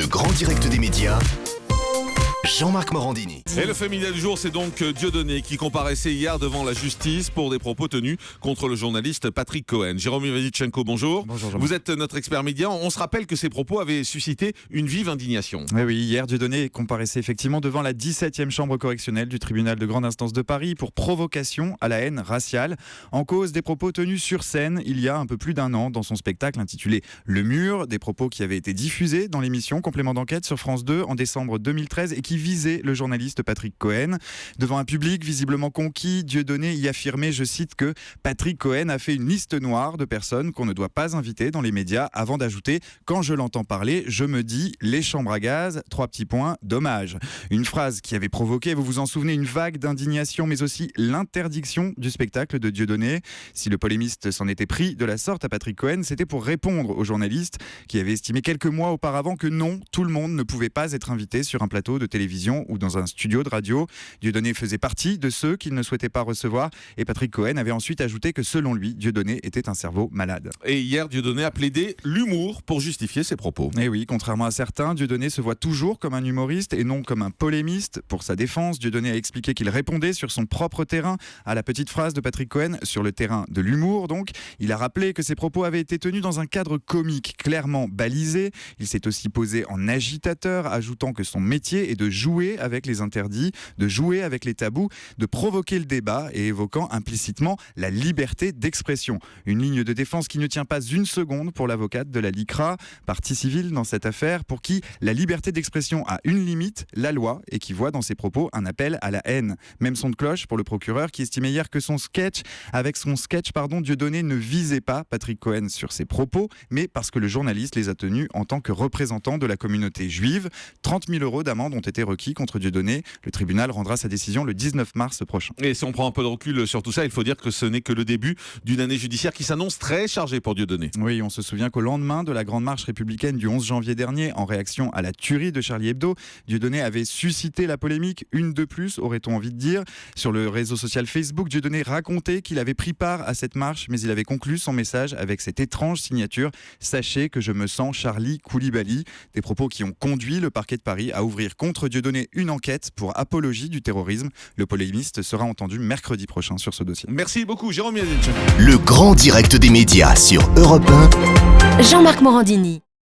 Le grand direct des médias, Jean-Marc Morandini. Et le féminin du jour, c'est donc Dieudonné qui comparaissait hier devant la justice pour des propos tenus contre le journaliste Patrick Cohen. Jérôme Ivanischenko, bonjour. Bonjour Jean-Marc. Vous êtes notre expert média. On se rappelle que ces propos avaient suscité une vive indignation. Oui, hier, Dieudonné comparaissait effectivement devant la 17e chambre correctionnelle du tribunal de grande instance de Paris pour provocation à la haine raciale. En cause des propos tenus sur scène il y a un peu plus d'un an dans son spectacle intitulé Le Mur, des propos qui avaient été diffusés dans l'émission Complément d'enquête sur France 2 en décembre 2013 et qui visaient le journaliste Patrick Cohen. Devant un public visiblement conquis, Dieudonné y affirmait, je cite, que Patrick Cohen a fait une liste noire de personnes qu'on ne doit pas inviter dans les médias avant d'ajouter « Quand je l'entends parler, je me dis les chambres à gaz, 3 petits points, dommage ». Une phrase qui avait provoqué, vous vous en souvenez, une vague d'indignation mais aussi l'interdiction du spectacle de Dieudonné. Si le polémiste s'en était pris de la sorte à Patrick Cohen, c'était pour répondre aux journalistes qui avaient estimé quelques mois auparavant que non, tout le monde ne pouvait pas être invité sur un plateau de télévision ou dans un studio de radio. Dieudonné faisait partie de ceux qu'il ne souhaitait pas recevoir et Patrick Cohen avait ensuite ajouté que selon lui, Dieudonné était un cerveau malade. Et hier, Dieudonné a plaidé l'humour pour justifier ses propos. Et oui, contrairement à certains, Dieudonné se voit toujours comme un humoriste et non comme un polémiste. Pour sa défense, Dieudonné a expliqué qu'il répondait sur son propre terrain à la petite phrase de Patrick Cohen sur le terrain de l'humour. Donc, il a rappelé que ses propos avaient été tenus dans un cadre comique clairement balisé. Il s'est aussi posé en agitateur, ajoutant que son métier est de jouer avec les interdits, de jouer avec les tabous, de provoquer le débat et évoquant implicitement la liberté d'expression. Une ligne de défense qui ne tient pas une seconde pour l'avocate de la LICRA, partie civile dans cette affaire, pour qui la liberté d'expression a une limite, la loi, et qui voit dans ses propos un appel à la haine. Même son de cloche pour le procureur qui estimait hier que avec son sketch, Dieudonné ne visait pas Patrick Cohen sur ses propos, mais parce que le journaliste les a tenus en tant que représentant de la communauté juive. 30 000 € d'amende ont été requis contre Dieudonné. Le tribunal rendra sa décision le 19 mars prochain. Et si on prend un peu de recul sur tout ça, il faut dire que ce n'est que le début d'une année judiciaire qui s'annonce très chargée pour Dieudonné. Oui, on se souvient qu'au lendemain de la grande marche républicaine du 11 janvier dernier, en réaction à la tuerie de Charlie Hebdo, Dieudonné avait suscité la polémique, une de plus, aurait-on envie de dire. Sur le réseau social Facebook, Dieudonné racontait qu'il avait pris part à cette marche, mais il avait conclu son message avec cette étrange signature « Sachez que je me sens Charlie Koulibaly ». Des propos qui ont conduit le parquet de Paris à ouvrir contre Dieudonné une enquête pour apologie du terrorisme. Le polémiste sera entendu mercredi prochain sur ce dossier. Merci beaucoup, Jérôme Ivanischenko. Le grand direct des médias sur Europe 1. Jean-Marc Morandini.